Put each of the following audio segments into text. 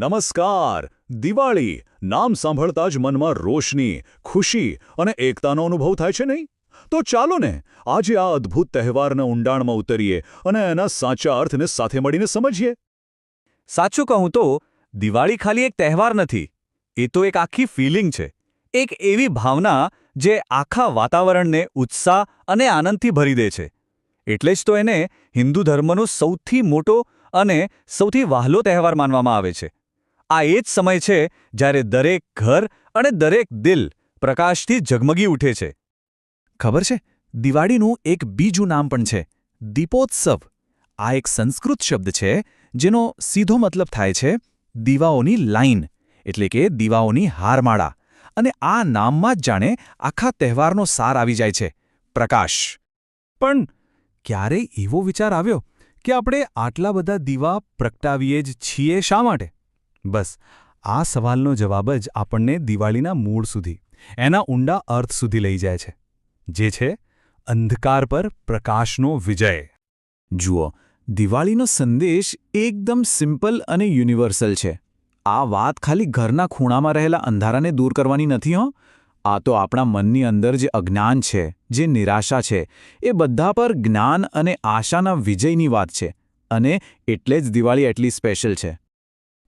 નમસ્કાર. દિવાળી નામ સાંભળતા જ મનમાં રોશની, ખુશી અને એકતાનો અનુભવ થાય છે નહીં? તો ચાલો ને આજે આ અદ્ભુત તહેવારના ઊંડાણમાં ઉતરીએ અને એના સાચા અર્થને સાથે મળીને સમજીએ. સાચું કહું તો દિવાળી ખાલી એક તહેવાર નથી, એ તો એક આખી ફિલિંગ છે. એક એવી ભાવના જે આખા વાતાવરણને ઉત્સાહ અને આનંદથી ભરી દે છે. એટલે જ તો એને હિન્દુ ધર્મનો સૌથી મોટો અને સૌથી વહાલો તહેવાર માનવામાં આવે છે. આ એ જ સમય છે જ્યારે દરેક ઘર અને દરેક દિલ પ્રકાશથી ઝગમગી ઉઠે છે. ખબર છે, દિવાળીનું એક બીજું નામ પણ છે, દીપોત્સવ. આ એક સંસ્કૃત શબ્દ છે જેનો સીધો મતલબ થાય છે દીવાઓની લાઈન, એટલે કે દીવાઓની હારમાળા. અને આ નામમાં જ જાણે આખા તહેવારનો સાર આવી જાય છે, પ્રકાશ. પણ ક્યારેય એવો વિચાર આવ્યો કે આપણે આટલા બધા દીવા પ્રગટાવીએ જ છીએ શા માટે? બસ આ સવાલનો જવાબ જ આપણને દિવાળીના મૂળ સુધી, એના ઊંડા અર્થ સુધી લઈ જાય છે, જે છે અંધકાર પર પ્રકાશનો વિજય. જુઓ, દિવાળીનો સંદેશ એકદમ સિમ્પલ અને યુનિવર્સલ છે. આ વાત ખાલી ઘરના ખૂણામાં રહેલા અંધારાને દૂર કરવાની નથી હો. આ તો આપણા મનની અંદર જે અજ્ઞાન છે, જે નિરાશા છે, એ બધા પર જ્ઞાન અને આશાના વિજયની વાત છે. અને એટલે જ દિવાળી એટલી સ્પેશિયલ છે.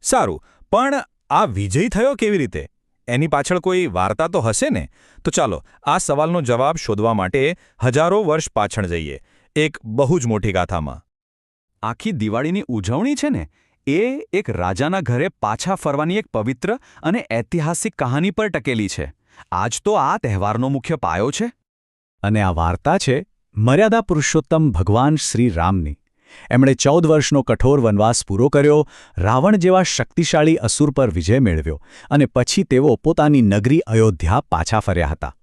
સારું, પણ આ વિજય થયો કેવી રીતે? એની પાછળ કોઈ વાર્તા તો હશે ને? તો ચાલો આ સવાલનો જવાબ શોધવા માટે હજારો વર્ષ પાછળ જઈએ, એક બહુ જ મોટી ગાથામાં. આખી દિવાળીની ઉજવણી છે ને, એ એક રાજાના ઘરે પાછા ફરવાની એક પવિત્ર અને ઐતિહાસિક કહાની પર ટકેલી છે. આજ તો આ તહેવારનો મુખ્ય પાયો છે. અને આ વાર્તા છે મર્યાદા પુરુષોત્તમ ભગવાન શ્રી રામની. એમણે 14 વર્ષનો કઠોર વનવાસ પૂરો કર્યો, રાવણ જેવા શક્તિશાળી અસુર પર વિજય મેળવ્યો અને પછી તેઓ પોતાની નગરી અયોધ્યા પાછા ફર્યા હતા.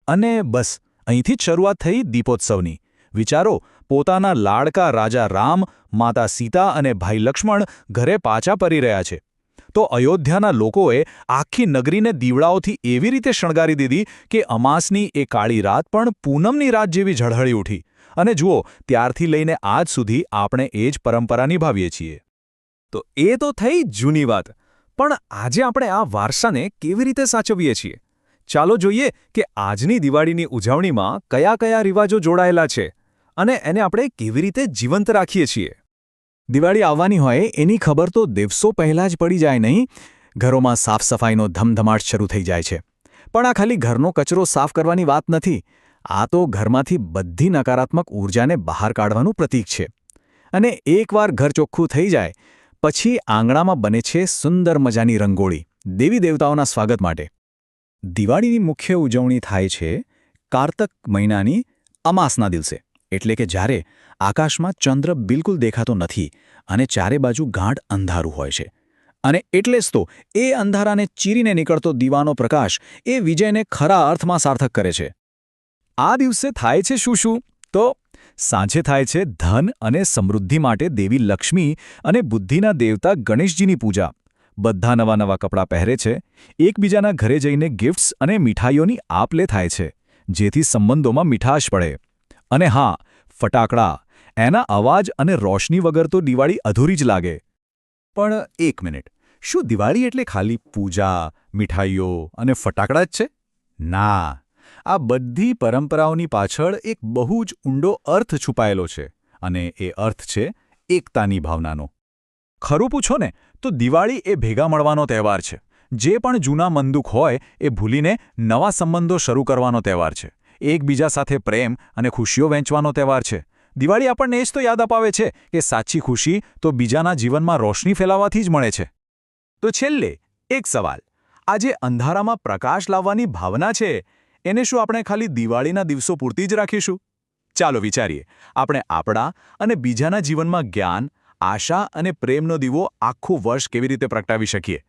અને બસ અહીંથી જ શરૂઆત થઈ દીપોત્સવની. વિચારો, પોતાના લાડકા રાજા રામ, માતા સીતા અને ભાઈ લક્ષ્મણ ઘરે પાછા ફરી રહ્યા છે. તો અયોધ્યાના લોકોએ આખી નગરીને દીવડાઓથી એવી રીતે શણગારી દીધી કે અમાસની એ કાળી રાત પણ પૂનમની રાત જેવી ઝળહળી ઉઠી. અને જુઓ, ત્યારથી લઈને આજ સુધી આપણે એ જ પરંપરા નિભાવીએ છીએ. તો એ તો થઈ જૂની વાત, પણ આજે આપણે આ વારસાને કેવી રીતે સાચવીએ છીએ? ચાલો જોઈએ કે આજની દિવાળીની ઉજવણીમાં કયા કયા રિવાજો જોડાયેલા છે અને એને આપણે કેવી રીતે જીવંત રાખીએ છીએ. દિવાળી આવવાની હોય એની ખબર તો દિવસો પહેલાં જ પડી જાય નહીં. ઘરોમાં સાફ સફાઈનો ધમધમાટ શરૂ થઈ જાય છે. પણ આ ખાલી ઘરનો કચરો સાફ કરવાની વાત નથી. આ તો ઘરમાંથી બધી નકારાત્મક ઊર્જાને બહાર કાઢવાનું પ્રતીક છે. અને એકવાર ઘર ચોખ્ખું થઈ જાય પછી આંગણામાં બને છે સુંદર મજાની રંગોળી, દેવી દેવતાઓના સ્વાગત માટે. દિવાળીની મુખ્ય ઉજવણી થાય છે કારતક મહિનાની અમાસના દિવસે, એટલે કે જ્યારે આકાશમાં ચંદ્ર બિલકુલ દેખાતો નથી અને ચારે બાજુ ગાઢ અંધારું હોય છે. અને એટલે જ તો એ અંધારાને ચીરીને નીકળતો દીવાનો પ્રકાશ એ વિજયને ખરા અર્થમાં સાર્થક કરે છે. આ દિવસે થાય છે શું? તો સાંજે થાય છે ધન અને સમૃદ્ધિ માટે દેવી લક્ષ્મી અને બુદ્ધિના દેવતા ગણેશજીની પૂજા. બધા નવા નવા કપડાં પહેરે છે, એકબીજાના ઘરે જઈને ગિફ્ટ્સ અને મીઠાઈઓની આપ-લે થાય છે, જેથી સંબંધોમાં મીઠાશ પડે. અને હા, ફટાકડા, એના અવાજ અને રોશની વગર તો દિવાળી અધૂરી જ લાગે. પણ એક મિનિટ, શું દિવાળી એટલે ખાલી પૂજા, મીઠાઈઓ અને ફટાકડા જ છે? ના, આ બધી પરંપરાઓની પાછળ એક બહુ જ ઊંડો અર્થ છુપાયેલો છે. અને એ અર્થ છે એકતાની ભાવનાનો. ખરું પૂછો ને તો દિવાળી એ ભેગા મળવાનો તહેવાર છે. જે પણ જૂના મનદુખ હોય એ ભૂલીને નવા સંબંધો શરૂ કરવાનો તહેવાર છે. એકબીજા સાથે પ્રેમ અને ખુશીઓ વહેંચવાનો તહેવાર છે. દિવાળી આપણને એ જ તો યાદ અપાવે છે કે સાચી ખુશી તો બીજાના જીવનમાં રોશની ફેલાવવાથી જ મળે છે. તો છેલ્લે એક સવાલ, આ જે અંધારામાં પ્રકાશ લાવવાની ભાવના છે, એને શું આપણે ખાલી દિવાળીના દિવસો પૂરતી જ રાખીશું? ચાલો વિચારીએ, આપણે આપણા અને બીજાના જીવનમાં જ્ઞાન, આશા અને પ્રેમનો દીવો આખું વર્ષ કેવી રીતે પ્રગટાવી શકીએ.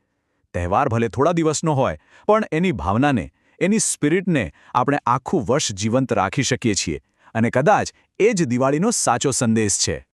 તહેવાર ભલે થોડા દિવસનો હોય, પણ એની ભાવનાને, એની સ્પિરિટને આપણે આખું વર્ષ જીવંત રાખી શકીએ છીએ. અને કદાચ એ જ દિવાળીનો સાચો સંદેશ છે.